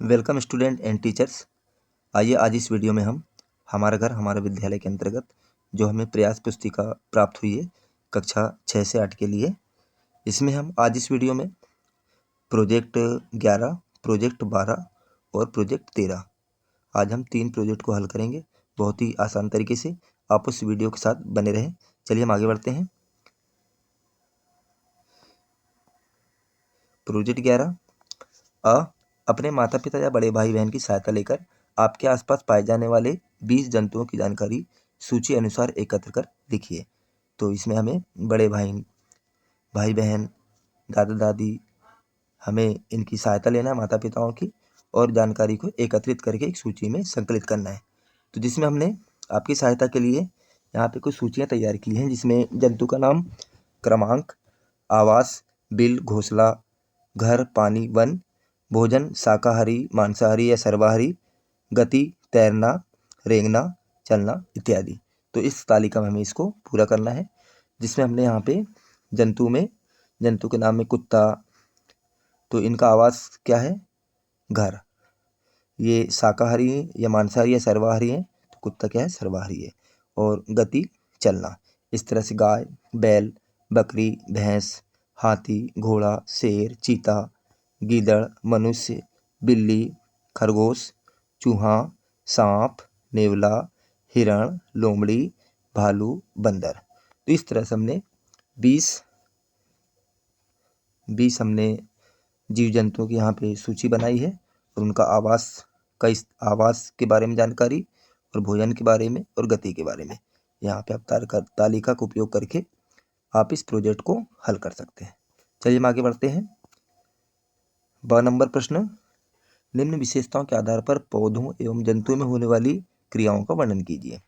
Welcome student and teachers. आइए आज इस वीडियो में हम हमारा घर हमारा विद्यालय के अंतर्गत जो हमें प्रयास पुस्तिका प्राप्त हुई है कक्षा 6 से 8 के लिए, इसमें हम आज इस वीडियो में प्रोजेक्ट 11, प्रोजेक्ट 12 और प्रोजेक्ट 13 आज हम 3 प्रोजेक्ट को हल करेंगे बहुत ही आसान तरीके से। आप उस वीडियो के साथ बने रहें। चलिए हम आगे बढ़ते हैं। प्रोजेक्ट 11 अपने माता पिता या बड़े भाई बहन की सहायता लेकर आपके आसपास पाए जाने वाले 20 जंतुओं की जानकारी सूची अनुसार एकत्र कर लिखिए। तो इसमें हमें बड़े भाई बहन, दादा दादी, हमें इनकी सहायता लेना है माता पिताओं की, और जानकारी को एकत्रित करके एक सूची में संकलित करना है। तो जिसमें हमने आपकी सहायता के लिए यहाँ पे कुछ सूचियाँ तैयार की हैं, जिसमें जंतु का नाम, क्रमांक, आवास, बिल, घोंसला, घर, पानी, वन, भोजन, शाकाहारी, मांसाहारी या सर्वाहारी, गति, तैरना, रेंगना, चलना इत्यादि। तो इस तालिका में हमें इसको पूरा करना है, जिसमें हमने यहाँ पे जंतु के नाम में कुत्ता, तो इनका आवास क्या है? घर। ये शाकाहारी या मांसाहारी या सर्वाहारी है, तो कुत्ता क्या है? सर्वाहारी है। और गति, चलना। इस तरह से गाय, बैल, बकरी, भैंस, हाथी, घोड़ा, शेर, चीता, गीदड़, मनुष्य, बिल्ली, खरगोश, चूहा, सांप, नेवला, हिरण, लोमड़ी, भालू, बंदर। तो इस तरह से हमने 20 हमने जीव जंतुओं की यहाँ पे सूची बनाई है, और उनका आवास के बारे में जानकारी, और भोजन के बारे में, और गति के बारे में। यहाँ पे आप तालिका का उपयोग करके आप इस प्रोजेक्ट को हल कर सकते हैं। चलिए हम आगे बढ़ते हैं। 12 नंबर प्रश्न, निम्न विशेषताओं के आधार पर पौधों एवं जंतुओं में होने वाली क्रियाओं का वर्णन कीजिए।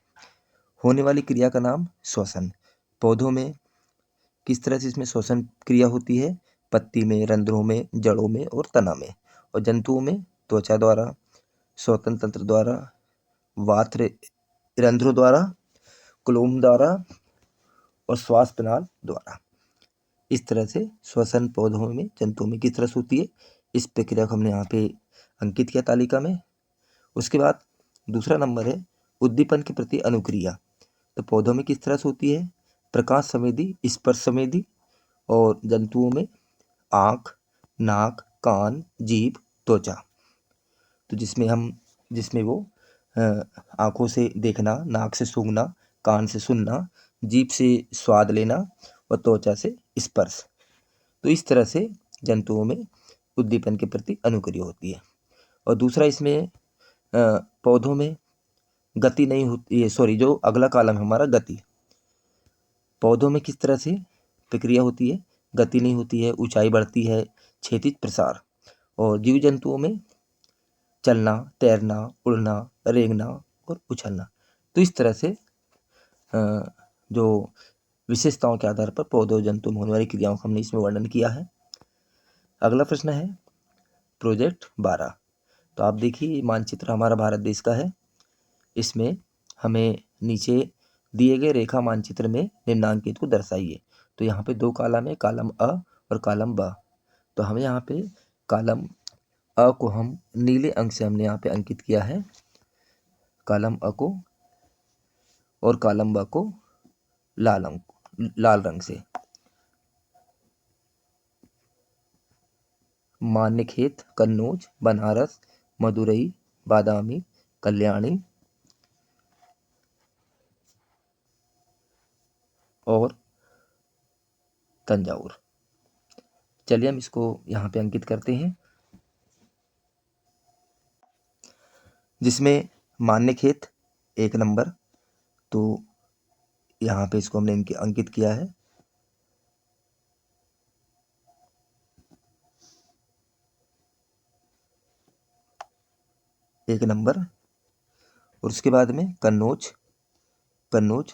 होने वाली क्रिया का नाम श्वसन। पौधों में किस तरह से इसमें श्वसन क्रिया होती है? पत्ती में, रंध्रों में, जड़ों में और तना में। और जंतुओं में त्वचा द्वारा, श्वसन तंत्र द्वारा, वात रंध्रों द्वारा, क्लोम द्वारा और श्वास प्रणाल द्वारा। इस तरह से श्वसन पौधों में, जंतुओं में किस तरह से होती है, इस प्रक्रिया को हमने यहाँ पे अंकित किया तालिका में। उसके बाद दूसरा नंबर है उद्दीपन के प्रति अनुक्रिया। तो पौधों में किस तरह से होती है? प्रकाश संवेदी, स्पर्श संवेदी। और जंतुओं में आँख, नाक, कान, जीभ, त्वचा। तो जिसमें वो आँखों से देखना, नाक से सूंघना, कान से सुनना, जीभ से स्वाद लेना और त्वचा से स्पर्श। तो इस तरह से जंतुओं में उद्दीपन के प्रति अनुक्रिया होती है। और दूसरा इसमें पौधों में गति नहीं होती है। सॉरी, जो अगला कॉलम है हमारा, गति। पौधों में किस तरह से प्रक्रिया होती है? गति नहीं होती है, ऊंचाई बढ़ती है, क्षैतिज प्रसार। और जीव जंतुओं में चलना, तैरना, उड़ना, रेंगना और उछलना। तो इस तरह से जो विशेषताओं के आधार पर पौधों जंतु में होने वाली क्रियाओं का हमने इसमें वर्णन किया है। अगला प्रश्न है प्रोजेक्ट 12। तो आप देखिए, मानचित्र हमारा भारत देश का है। इसमें हमें नीचे दिए गए रेखा मानचित्र में निम्नांकित को दर्शाइए। तो यहाँ पे 2 कॉलम है, कॉलम अ और कॉलम ब। तो हमें यहाँ पे कॉलम अ को हम नीले अंक से हमने यहाँ पे अंकित किया है, कॉलम अ को, और कॉलम ब को लाल रंग से। मान्यखेत, कन्नौज, बनारस, मदुरई, बादामी, कल्याणी और तंजावुर। चलिए हम इसको यहाँ पे अंकित करते हैं। जिसमें मान्यखेत 1 नंबर, तो यहाँ पे इसको हमने अंकित किया है। एक नंबर। और उसके बाद में कन्नौज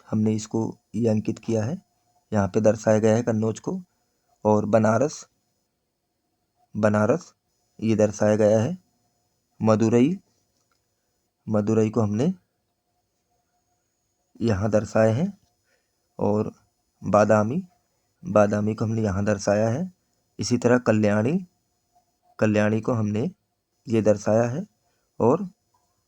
हमने इसको ये अंकित किया है, यहाँ पे दर्शाया गया है कन्नौज को। और बनारस ये दर्शाया गया है। मदुरई को हमने यहाँ दर्शाया है। और बादामी को हमने यहाँ दर्शाया है। इसी तरह कल्याणी को हमने ये दर्शाया है, और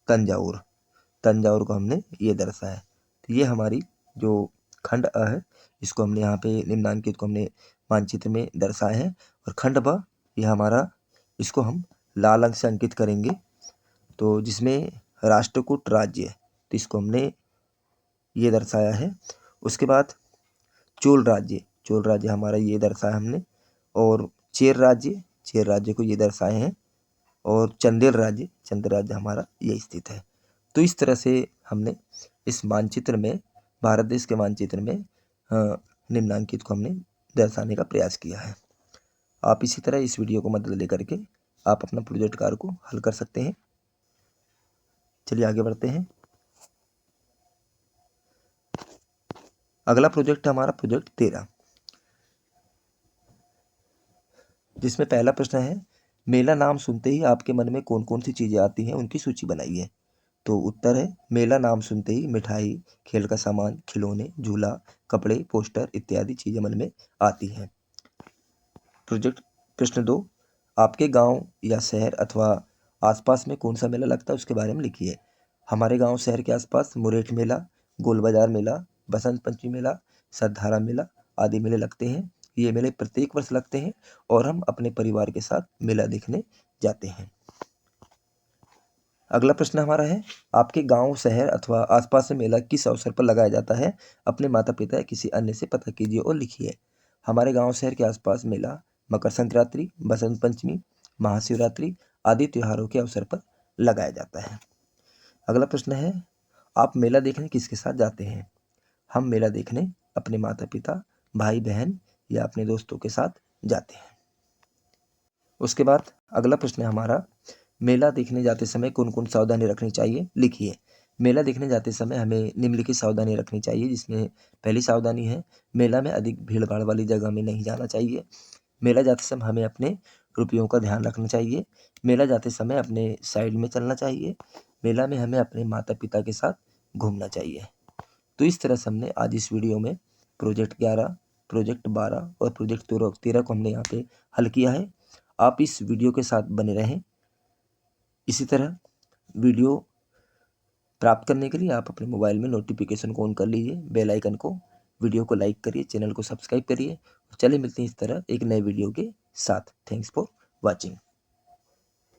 तंजावुर को हमने ये दर्शाया है। तो ये हमारी जो खंड अ है, इसको हमने यहाँ पे निम्नांकित को हमने मानचित्र में दर्शाया है। और खंड ब ये हमारा, इसको हम लाल अंक से अंकित करेंगे, तो जिसमें राष्ट्रकूट राज्य है, तो इसको हमने ये दर्शाया है। उसके बाद चोल राज्य हमारा ये दर्शाया हमने, और चेर राज्य को ये दर्शाए हैं, और चंदेल राज्य हमारा ये स्थित है। तो इस तरह से हमने इस मानचित्र में, भारत देश के मानचित्र में निम्नांकित को हमने दर्शाने का प्रयास किया है। आप इसी तरह इस वीडियो को मदद लेकर के आप अपना प्रोजेक्ट कार्य को हल कर सकते हैं। चलिए आगे बढ़ते हैं। अगला प्रोजेक्ट है हमारा प्रोजेक्ट 13, जिसमें पहला प्रश्न है, मेला नाम सुनते ही आपके मन में कौन कौन सी चीज़ें आती हैं, उनकी सूची बनाइए। तो उत्तर है, मेला नाम सुनते ही मिठाई, खेल का सामान, खिलौने, झूला, कपड़े, पोस्टर इत्यादि चीज़ें मन में आती हैं। प्रोजेक्ट प्रश्न 2, आपके गांव या शहर अथवा आसपास में कौन सा मेला लगता है, उसके बारे में लिखिए। हमारे गांव शहर के आसपास मुरेठ मेला, गोल बाजार मेला, बसंत पंचमी मेला, सतधारा मेला आदि मेले लगते हैं। ये मेले प्रत्येक वर्ष लगते हैं और हम अपने परिवार के साथ मेला देखने जाते हैं। अगला प्रश्न हमारा है, आपके गांव, शहर अथवा आसपास में मेला किस अवसर पर लगाया जाता है, अपने माता पिता या किसी अन्य से पता कीजिए और लिखिए। हमारे गांव शहर के आसपास मेला मकर संक्रांति, बसंत पंचमी, महाशिवरात्रि आदि त्योहारों के अवसर पर लगाया जाता है। अगला प्रश्न है, आप मेला देखने किसके साथ जाते हैं। हम मेला देखने अपने माता पिता, भाई बहन या अपने दोस्तों के साथ जाते हैं। उसके बाद अगला प्रश्न है हमारा, मेला देखने जाते समय कौन कौन सावधानी रखनी चाहिए, लिखिए। मेला देखने जाते समय हमें निम्नलिखित सावधानी रखनी चाहिए, जिसमें पहली सावधानी है, मेला में अधिक भीड़ भाड़ वाली जगह में नहीं जाना चाहिए। मेला जाते समय हमें अपने रुपयों का ध्यान रखना चाहिए। मेला जाते समय अपने साइड में चलना चाहिए। मेला में हमें अपने माता पिता के साथ घूमना चाहिए। तो इस तरह से हमने आज इस वीडियो में प्रोजेक्ट 11, प्रोजेक्ट 12 और प्रोजेक्ट 13 को हमने यहाँ पे हल किया है। आप इस वीडियो के साथ बने रहें। इसी तरह वीडियो प्राप्त करने के लिए आप अपने मोबाइल में नोटिफिकेशन को ऑन कर लीजिए, बेल आइकन को, वीडियो को लाइक करिए, चैनल को सब्सक्राइब करिए। चलिए मिलते हैं इस तरह एक नए वीडियो के साथ। Thanks for watching.